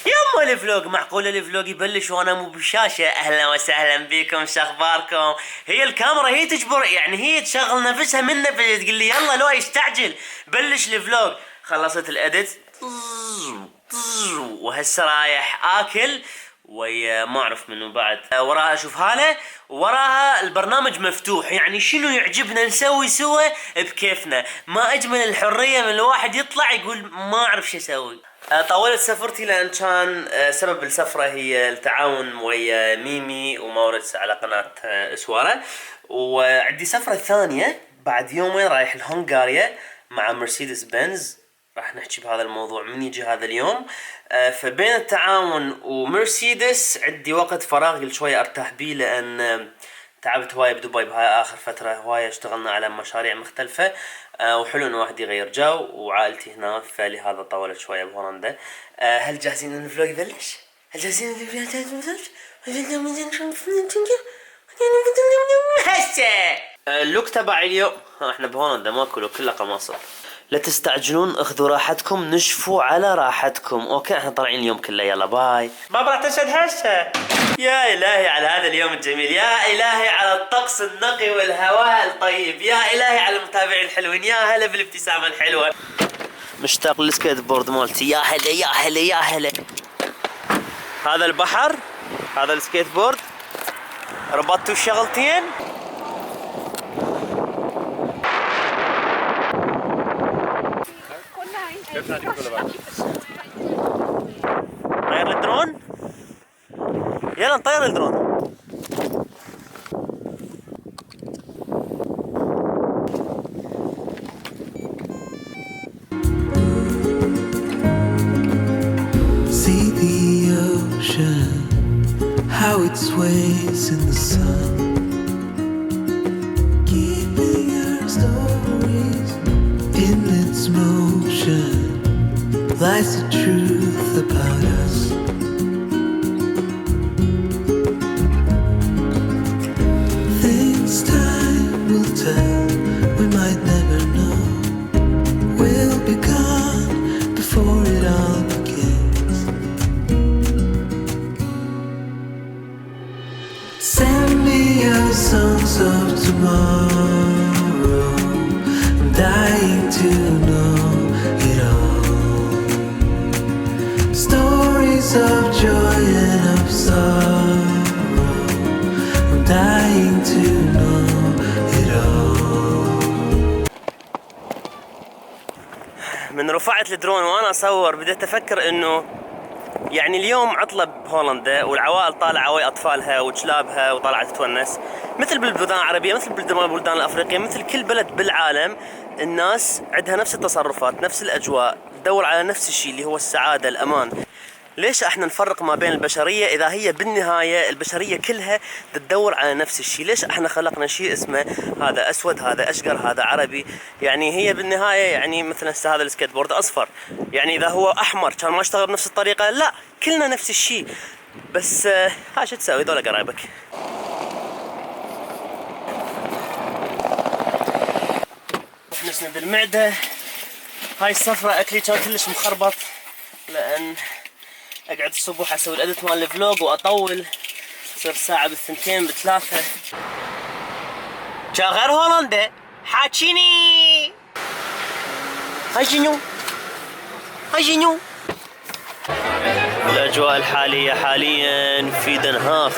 يما الفلوق معقول الفلوق يبلش وانا مو بالشاشه؟ اهلا وسهلا بكم، شخباركم؟ هي الكاميرا هي تجبر، يعني هي تشغل نفسها من نفسها تقول لي يلا لو يستعجل بلش الفلوق. خلصت الاديت وهسه رايح اكل ويا ما اعرف منو بعد، وراها اشوف هاله، وراها البرنامج مفتوح، يعني شنو يعجبنا نسوي سوا بكيفنا. ما اجمل الحريه من الواحد يطلع يقول ما اعرف شو اسوي. طولت سفرتي لان كان سبب السفره هي التعاون ويا ميمي ومورس على قناه اسواره، وعندي سفره ثانيه بعد يومين رايح الهنغاريا مع مرسيدس بنز. راح نحكي بهذا الموضوع من يجي هذا اليوم. فبين التعاون ومرسيدس عندي وقت فراغ قلت شويه ارتاح بيه، لان تعبت هوايه بدبي بهاي اخر فتره، هوايه اشتغلنا على مشاريع مختلفه، وحلو ان واحد يغير جو، وعائلتي هنا فلهذا طولت شويه بهولندا. هل جاهزين ان الفلوق يبلش؟ هل جاهزين هسه اللوك تبع اليوم؟ احنا بهولندا ماكو لوك، كله قماصه. لا تستعجلون، اخذوا راحتكم، نشفوا على راحتكم. اوكي احنا طالعين اليوم كله، يلا باي. بابا راح تشهد هسه. يا الهي على هذا اليوم الجميل، يا الهي على الطقس النقي والهواء الطيب، يا الهي على المتابعين الحلوين، يا هلا بالابتسامه الحلوه. مشتاق للسكيت بورد مالتي، يا هلا يا هلا يا هلا. هذا البحر، هذا السكيت بورد، ربطتوا الشغلتين. طير الدرون، يلا نطير الدرون. See the ocean, how it sways in the sun, keeping our stories in its motion. Lies the truth about us. Things time will tell, we might never know. We'll be gone before it all begins. Send me your songs of tomorrow. I'm dying to know it all. Stories of joy and of sorrow. I'm dying to know it all. من رفعت الدرون وانا اصور بديت افكر انه يعني اليوم عطلة بهولندا، والعوائل طالعة ويا اطفالها وكلابها وطالعة تتونس، مثل بالبلدان العربية، مثل بالبلدان الافريقية، مثل كل بلد بالعالم. الناس عندها نفس التصرفات، نفس الاجواء، تدور على نفس الشيء اللي هو السعادة، الامان. ليش احنا نفرق ما بين البشرية اذا هي بالنهاية البشرية كلها تدور على نفس الشيء؟ ليش احنا خلقنا شيء اسمه هذا اسود، هذا اشقر، هذا عربي؟ يعني هي بالنهاية يعني مثلا هذا السكيت بورد اصفر، يعني اذا هو احمر كان ما اشتغل بنفس الطريقة؟ لا، كلنا نفس الشيء. بس ها شو تسوي، ذولا قرايبك. نسند المعدة. هاي الصفرة اكلي كان كلش مخربط، لان اقعد الصبح اسوي الادت مال الفلوج واطول، تصير ساعة بالثنتين بثلاثة. كان غير هولندا حاكيني. هاي جنو، هاي جنو. الاجواء الحالية حاليا في دنهاخ.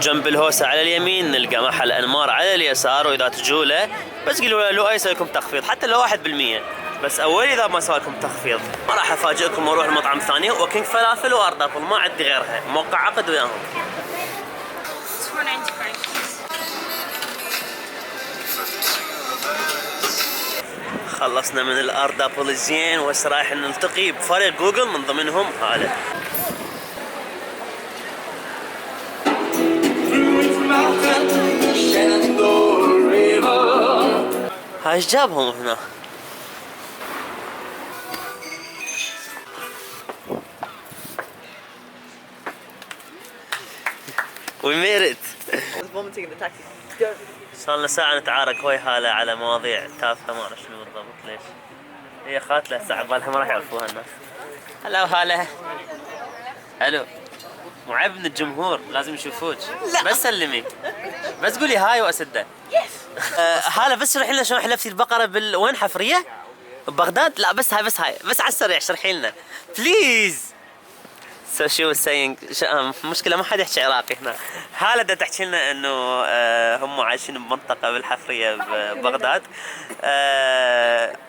جنب الهوسة على اليمين نلقى محل انمار على اليسار، واذا تجوا له بس قولوا له يسوي لكم تخفيض حتى لو 1%، بس اول اذا ما سوى لكم تخفيض. ما راح افاجئكم واروح المطعم الثاني وكينج فلافل واردابل، ما عندي غيرها، موقع عقد وياهم. 4.95 خلصنا من الأردابوليزيين وهسه رايح نلتقي بفريق جوجل من ضمنهم هذا. هاي ايش جابهم هنا؟ We made it. vomiting in the taxi. صار لنا ساعة نتعارك ويا هالة على مواضيع تافهة ما اعرف شنو بالضبط ليش. هي قاتلة ساعة بالها ما راح يعرفوها الناس. هلا وهلا. الو. مو عيب من الجمهور لازم يشوفوك. بس سلمي. بس قولي هاي واسده. هلا بس اشرحي لنا شلون حلفتي البقرة وين حفرية؟ ببغداد؟ لا بس هاي بس على السريع اشرحي لنا. بليز. So she was saying مشكلة ما حد يحكي عراقي هنا. هالة دا تحكي لنا انه هم عايشين بمنطقة بالحفرية ببغداد.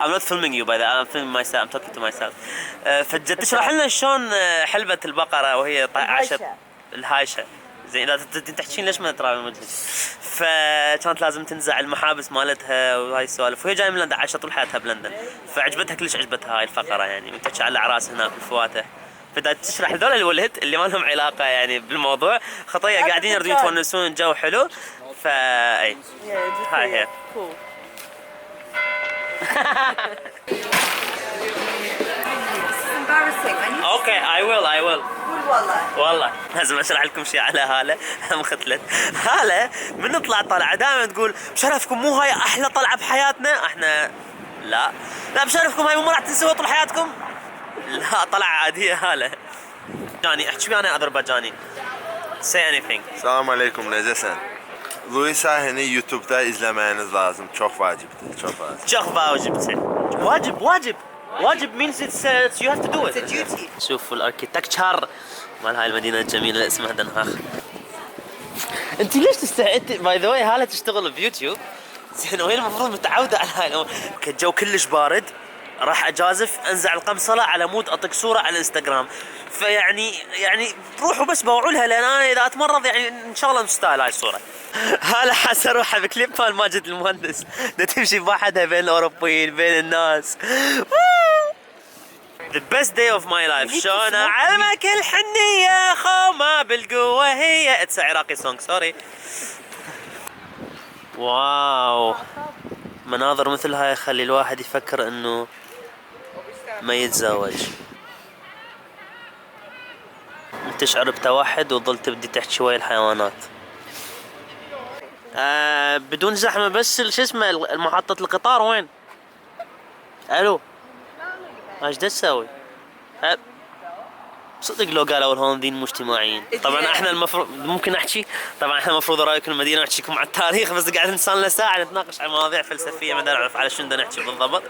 I'm not filming you by that. I'm filming myself. I'm talking to myself. فجت تشرح لنا شلون حلبت البقرة وهي عاشت الهايشة. زين اذا تحكين ليش ما ترى المجلس. فكانت لازم تنزع المحابس مالتها وهاي السوالف وهي جايه من لندن عايشه طول حياتها بلندن فعجبتها كلش عجبتها هاي الفقره يعني وتحكي على الاعراس هناك والفواتح بدأت تشرح هذول الولد اللي ما لهم علاقه يعني بالموضوع خطيه قاعدين يردون يتونسون الجو حلو اي هاي هي اوكي I will والله لازم اشرح لكم شيء على هاله مختلت هاله من نطلع طلعه دائما تقول بشرفكم مو هاي احلى طلعه بحياتنا احنا لا بشرفكم هاي مو راح تنسوها طول حياتكم لا طلعه عاديه هاله جاني احكي ويانا اذربيجاني say anything. Selam aleyküm Lezesan. Luisa hani YouTube'da izlemeniz lazım. Çok vaciptir. çok واجب means it's you have to do it. It's a duty. شوفوا الاركيتكتشر مال هاي المدينه الجميله اللي اسمها دنهاخ. انت ليش تستعدي باي ذا واي هاله تشتغل بيوتيوب زين وهي المفروض متعوده على هاي الجو كلش بارد راح اجازف انزع القمصله على مود اطق صوره على الانستغرام يعني روحوا بس بوعوا لها لان انا اذا اتمرض يعني ان شاء الله مستاهل هاي الصوره. هلا حاسه روحها بكليب مال ماجد المهندس دا تمشي بوحدها بين الاوروبيين بين الناس. The best day of my life شلون اعلمك الحنيه خومه بالقوه هي اتس عراقي سونج سوري. واو مناظر مثل هاي يخلي الواحد يفكر انه ما يتزوج. تشعر بتوحد وتظل تبدي تحكي ويا الحيوانات. بدون زحمة بس شو اسمه محطة القطار وين؟ الو ايش دا تسوي؟ صدق لو قالوا الهولنديين مجتمعيين. طبعا احنا المفروض ممكن احكي طبعا احنا المفروض رايكم المدينه نحكيكم على التاريخ بس قاعدين صار لنا ساعه نتناقش على مواضيع فلسفيه ما نعرف على شنو بدنا نحكي بالضبط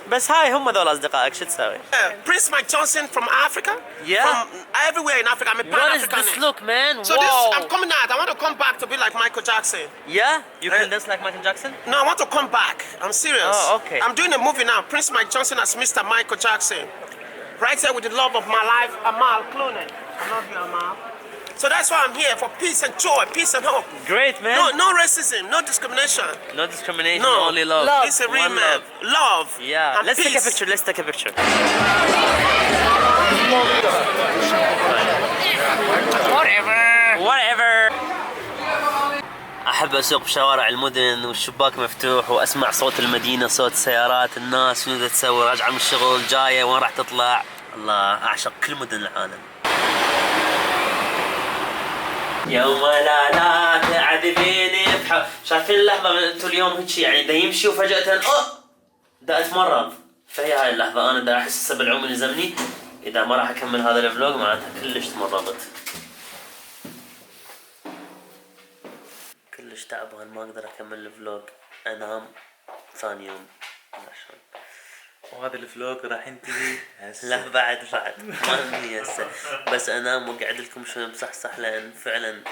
بس هاي هم ذول اصدقائك شو تسوي؟ Prince Mike Johnson from Africa. Yeah. From everywhere in Africa. I'm a What is Pan-Africanist. this look man? So Wow. I'm coming out. I want to come back to be like Michael Jackson. Yeah? You can dance like Michael Jackson? No, I want to come back. I'm serious. Oh, okay. I'm doing a movie now. Prince Mike Johnson as Mr. Michael Jackson. Right here with the love of my life, Amal Clooney. I love you, Amal. So that's why I'm here, for peace and joy, peace and hope. Great man. No racism, no discrimination. No discrimination, No. only love. It's a real One man. Love. Yeah. And Let's peace. take a picture. Let's take a picture. Whatever. أحب أسوق بشوارع المدن والشباك مفتوح وأسمع صوت المدينة صوت سيارات الناس شنو تسوي راجعة من الشغل جاية وين راح تطلع. الله أعشق كل مدن العالم. يوم لا تعذبيني شايفين اللحظة من أنتوا اليوم هيك يعني دا يمشي وفجأة دا أتمرض فهي هاي اللحظة أنا دا أحس بالعمر يلزمني إذا ما راح أكمل هذا الفلوج معناتها كلش تمرضت كلش تعبان ما أقدر أكمل الفلوج أنام ثاني يوم عشان وهذا الفلوج راح ينتهي لا بعد ما انتهي هسه بس انام واقعد لكم شوي مصحصح لان فعلا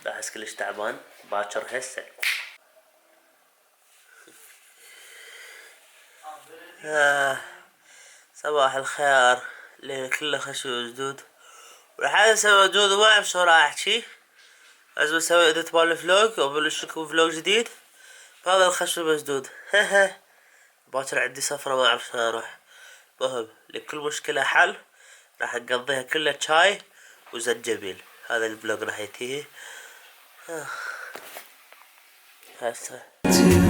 احس كلش تعبان باكر هسه. صباح الخير ليل كله خشوع وجدود راح اسوي جدود وما اعرف شو راح احكي بس بسوي اديت مال الفلوج وبلش لكم فلوج جديد بهذا الخشوع بجدود باكر عندي سفرة ما اعرف شلون اروح. مهم لكل مشكلة حل، راح نقضيها كلها شاي وزنجبيل. هذا الفلوق راح ينتهي. هسه to